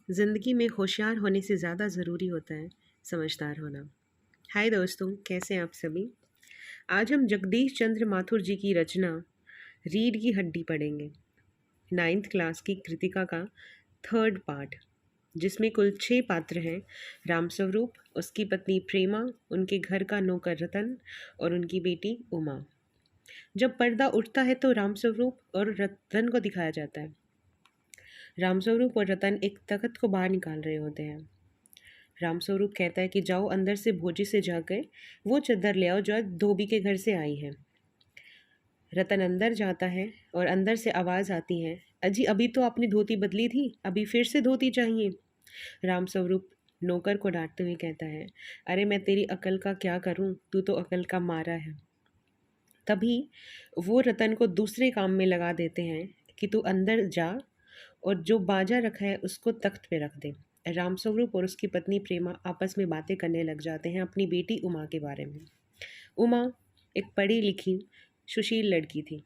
ज़िंदगी में होशियार होने से ज़्यादा ज़रूरी होता है समझदार होना। हाय दोस्तों, कैसे हैं आप सभी। आज हम जगदीश चंद्र माथुर जी की रचना रीढ़ की हड्डी पढ़ेंगे। 9th क्लास की कृतिका का थर्ड पार्ट, जिसमें कुल 6 पात्र हैं। रामस्वरूप, उसकी पत्नी प्रेमा, उनके घर का नौकर रतन और उनकी बेटी उमा। जब पर्दा उठता है तो रामस्वरूप और रतन को दिखाया जाता है। रामस्वरूप और रतन एक तख्त को बाहर निकाल रहे होते हैं। रामस्वरूप कहता है कि जाओ अंदर से भोजी से जाकर वो चद्दर ले आओ जो धोबी के घर से आई है। रतन अंदर जाता है और अंदर से आवाज़ आती है, अजी अभी तो आपने धोती बदली थी, अभी फिर से धोती चाहिए। रामस्वरूप नौकर को डांटते हुए कहता है, अरे मैं तेरी अकल का क्या करूं, तू तो अकल का मारा है। तभी वो रतन को दूसरे काम में लगा देते हैं कि तू अंदर जा और जो बाजा रखा है उसको तख्त पे रख दे। रामस्वरूप और उसकी पत्नी प्रेमा आपस में बातें करने लग जाते हैं अपनी बेटी उमा के बारे में। उमा एक पढ़ी लिखी सुशील लड़की थी,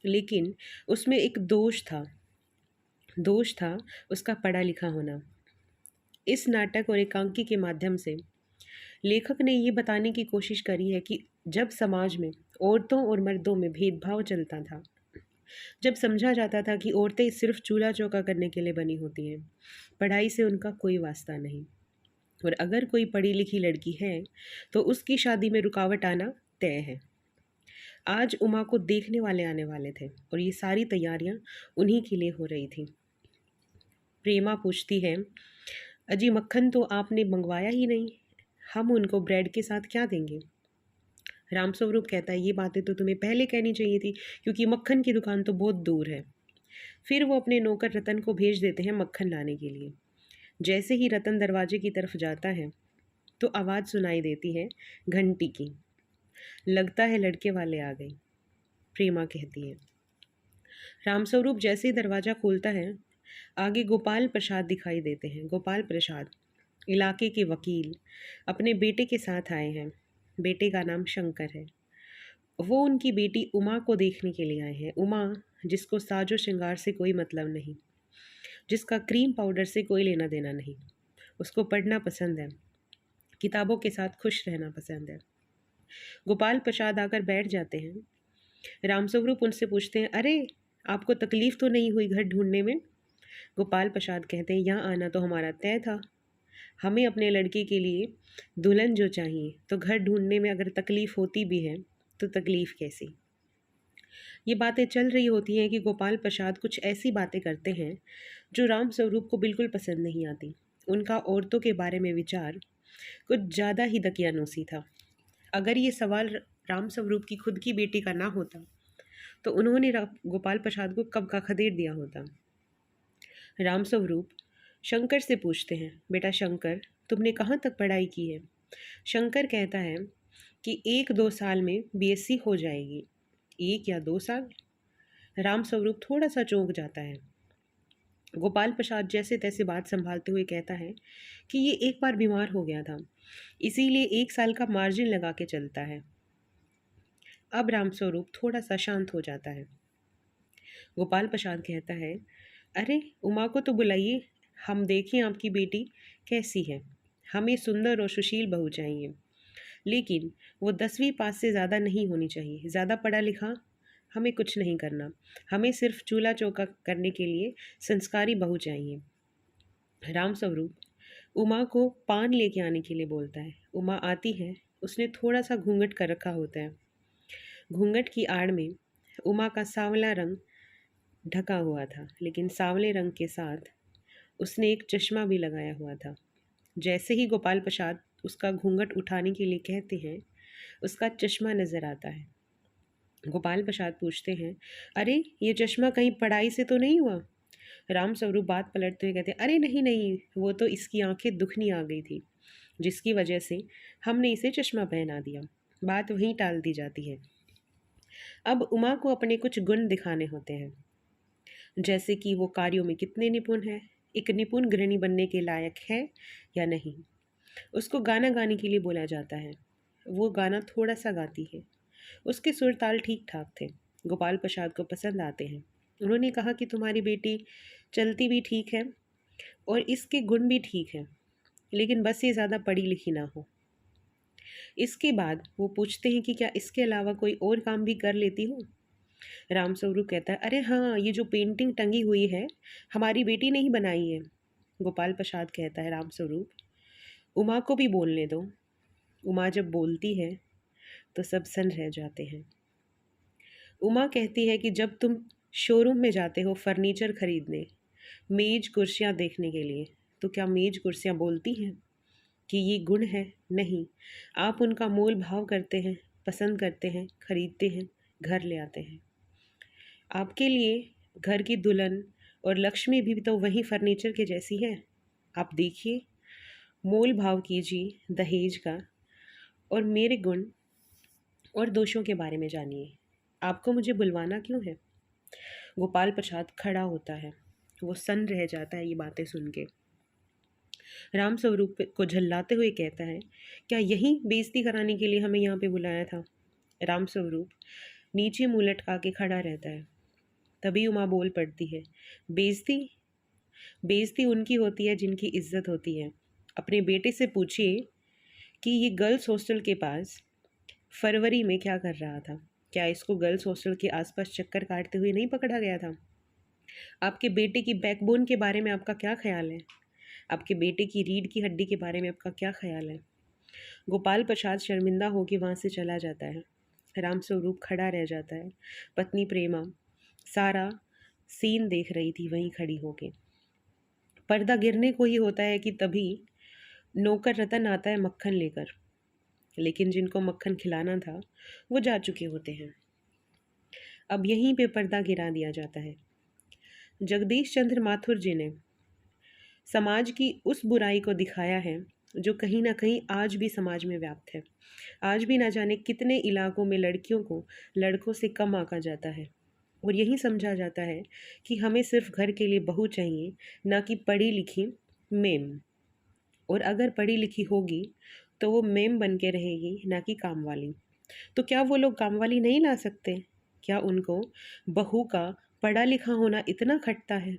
लेकिन उसमें एक दोष था उसका पढ़ा लिखा होना। इस नाटक और एकांकी के माध्यम से लेखक ने ये बताने की कोशिश करी है कि जब समाज में औरतों और मर्दों में भेदभाव चलता था, जब समझा जाता था कि औरतें सिर्फ चूल्हा चौका करने के लिए बनी होती हैं, पढ़ाई से उनका कोई वास्ता नहीं, और अगर कोई पढ़ी लिखी लड़की है तो उसकी शादी में रुकावट आना तय है। आज उमा को देखने वाले आने वाले थे और ये सारी तैयारियां उन्हीं के लिए हो रही थी। प्रेमा पूछती है, अजी मक्खन तो आपने मंगवाया ही नहीं, हम उनको ब्रेड के साथ क्या देंगे। रामस्वरूप कहता है, ये बातें तो तुम्हें पहले कहनी चाहिए थी, क्योंकि मक्खन की दुकान तो बहुत दूर है। फिर वो अपने नौकर रतन को भेज देते हैं मक्खन लाने के लिए। जैसे ही रतन दरवाजे की तरफ जाता है तो आवाज़ सुनाई देती है घंटी की। लगता है लड़के वाले आ गए, प्रेमा कहती है। रामस्वरूप जैसे ही दरवाज़ा खोलता है, आगे गोपाल प्रसाद दिखाई देते हैं। गोपाल प्रसाद इलाके के वकील अपने बेटे के साथ आए हैं। बेटे का नाम शंकर है। वो उनकी बेटी उमा को देखने के लिए आए हैं। उमा, जिसको साजो श्रृंगार से कोई मतलब नहीं, जिसका क्रीम पाउडर से कोई लेना देना नहीं। उसको पढ़ना पसंद है, किताबों के साथ खुश रहना पसंद है। गोपाल प्रसाद आकर बैठ जाते हैं। रामस्वरूप उनसे पूछते हैं, अरे आपको तकलीफ़ तो नहीं हुई घर ढूंढने में। गोपाल प्रसाद कहते हैं, यहाँ आना तो हमारा तय था। हमें अपने लड़के के लिए दुल्हन जो चाहिए, तो घर ढूंढने में अगर तकलीफ़ होती भी है तो तकलीफ़ कैसी। ये बातें चल रही होती हैं कि गोपाल प्रसाद कुछ ऐसी बातें करते हैं जो राम स्वरूप को बिल्कुल पसंद नहीं आती। उनका औरतों के बारे में विचार कुछ ज़्यादा ही दकियानूसी था। अगर ये सवाल राम स्वरूप की खुद की बेटी का ना होता तो उन्होंने गोपाल प्रसाद को कब का खदेड़ दिया होता। राम स्वरूप शंकर से पूछते हैं, बेटा शंकर, तुमने कहाँ तक पढ़ाई की है। शंकर कहता है कि 1-2 साल में बीएससी हो जाएगी। 1 या 2 साल। राम स्वरूप थोड़ा सा चौंक जाता है। गोपाल प्रसाद जैसे तैसे बात संभालते हुए कहता है कि ये एक बार बीमार हो गया था, इसीलिए 1 साल का मार्जिन लगा के चलता है। अब राम स्वरूप थोड़ा सा शांत हो जाता है। गोपाल प्रसाद कहता है, अरे उमा को तो बुलाइए, हम देखें आपकी बेटी कैसी है। हमें सुंदर और सुशील बहू चाहिए, लेकिन वो 10वीं पास से ज़्यादा नहीं होनी चाहिए। ज़्यादा पढ़ा लिखा हमें कुछ नहीं करना, हमें सिर्फ चूल्हा चौका करने के लिए संस्कारी बहू चाहिए। राम स्वरूप उमा को पान लेके आने के लिए बोलता है। उमा आती है। उसने थोड़ा सा घूंघट कर रखा होता है। घूंघट की आड़ में उमा का सांवला रंग ढका हुआ था, लेकिन सांवले रंग के साथ उसने एक चश्मा भी लगाया हुआ था। जैसे ही गोपाल प्रसाद उसका घूंघट उठाने के लिए कहते हैं, उसका चश्मा नज़र आता है। गोपाल प्रसाद पूछते हैं, अरे ये चश्मा कहीं पढ़ाई से तो नहीं हुआ। राम स्वरूप बात पलटते हुए कहते हैं, अरे नहीं नहीं, वो तो इसकी आंखें दुखनी आ गई थी, जिसकी वजह से हमने इसे चश्मा पहना दिया। बात वहीं टाल दी जाती है। अब उमा को अपने कुछ गुण दिखाने होते हैं, जैसे कि वो कार्यों में कितने निपुण है, एक निपुण गृहिणी बनने के लायक है या नहीं। उसको गाना गाने के लिए बोला जाता है। वो गाना थोड़ा सा गाती है। उसके सुर ताल ठीक ठाक थे। गोपाल प्रसाद को पसंद आते हैं। उन्होंने कहा कि तुम्हारी बेटी चलती भी ठीक है, और इसके गुण भी ठीक हैं, लेकिन बस ये ज़्यादा पढ़ी लिखी ना हो। इसके बाद वो पूछते हैं कि क्या इसके अलावा कोई और काम भी कर लेती हो। रामस्वरूप कहता है, अरे हाँ, ये जो पेंटिंग टंगी हुई है हमारी बेटी ने ही बनाई है। गोपाल प्रसाद कहता है, रामस्वरूप उमा को भी बोलने दो। उमा जब बोलती है तो सब सन्न रह जाते हैं। उमा कहती है कि जब तुम शोरूम में जाते हो फर्नीचर खरीदने, मेज कुर्सियाँ देखने के लिए, तो क्या मेज कुर्सियाँ बोलती हैं कि ये गुण है? नहीं, आप उनका मोल भाव करते हैं, पसंद करते हैं, खरीदते हैं, घर ले आते हैं। आपके लिए घर की दुल्हन और लक्ष्मी भी तो वही फर्नीचर के जैसी है। आप देखिए, मोल भाव कीजिए दहेज का, और मेरे गुण और दोषों के बारे में जानिए। आपको मुझे बुलवाना क्यों है? गोपाल प्रसाद खड़ा होता है, वो सन्न रह जाता है ये बातें सुन के। राम स्वरूप को झल्लाते हुए कहता है, क्या यही बेइज्जती कराने के लिए हमें यहाँ पे बुलाया था? राम स्वरूप नीचे मुंह लटका के खड़ा रहता है। तभी उमा बोल पड़ती है, बेइज्जती? बेइज्जती उनकी होती है जिनकी इज्जत होती है। अपने बेटे से पूछिए कि ये गर्ल्स हॉस्टल के पास फरवरी में क्या कर रहा था। क्या इसको गर्ल्स हॉस्टल के आसपास चक्कर काटते हुए नहीं पकड़ा गया था? आपके बेटे की बैकबोन के बारे में आपका क्या ख्याल है? आपके बेटे की रीढ़ की हड्डी के बारे में आपका क्या ख्याल है? गोपाल प्रसाद शर्मिंदा होकर वहाँ से चला जाता है। राम स्वरूप खड़ा रह जाता है। पत्नी प्रेमा सारा सीन देख रही थी वहीं खड़ी होके। पर्दा गिरने को ही होता है कि तभी नौकर रतन आता है मक्खन लेकर, लेकिन जिनको मक्खन खिलाना था वो जा चुके होते हैं। अब यहीं पे पर्दा गिरा दिया जाता है। जगदीश चंद्र माथुर जी ने समाज की उस बुराई को दिखाया है जो कहीं ना कहीं आज भी समाज में व्याप्त है। आज भी ना जाने कितने इलाकों में लड़कियों को लड़कों से कम आंका जाता है, और यही समझा जाता है कि हमें सिर्फ घर के लिए बहू चाहिए, ना कि पढ़ी लिखी मेम। और अगर पढ़ी लिखी होगी तो वो मेम बन के रहेगी, ना कि काम वाली। तो क्या वो लोग काम वाली नहीं ला सकते? क्या उनको बहू का पढ़ा लिखा होना इतना खटता है?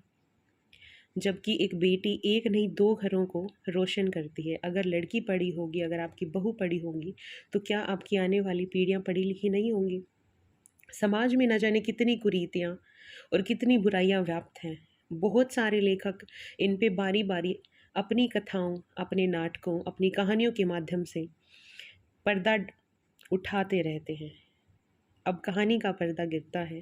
जबकि एक बेटी एक नहीं दो घरों को रोशन करती है। अगर लड़की पढ़ी होगी, अगर आपकी बहू पढ़ी होगी, तो क्या आपकी आने वाली पीढ़ियाँ पढ़ी लिखी नहीं होंगी? समाज में न जाने कितनी कुरीतियाँ और कितनी बुराइयाँ व्याप्त हैं। बहुत सारे लेखक इन पे बारी बारी अपनी कथाओं, अपने नाटकों, अपनी कहानियों के माध्यम से पर्दा उठाते रहते हैं। अब कहानी का पर्दा गिरता है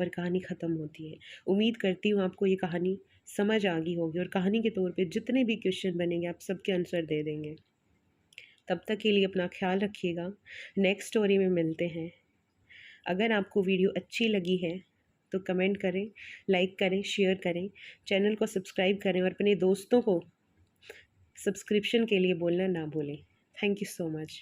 और कहानी ख़त्म होती है। उम्मीद करती हूँ आपको ये कहानी समझ आ गई होगी, और कहानी के तौर पे जितने भी क्वेश्चन बनेंगे आप सबके आंसर दे देंगे। तब तक के लिए अपना ख्याल रखिएगा। नेक्स्ट स्टोरी में मिलते हैं। अगर आपको वीडियो अच्छी लगी है तो कमेंट करें, लाइक करें, शेयर करें, चैनल को सब्सक्राइब करें, और अपने दोस्तों को सब्सक्रिप्शन के लिए बोलना ना भूलें। Thank you so much.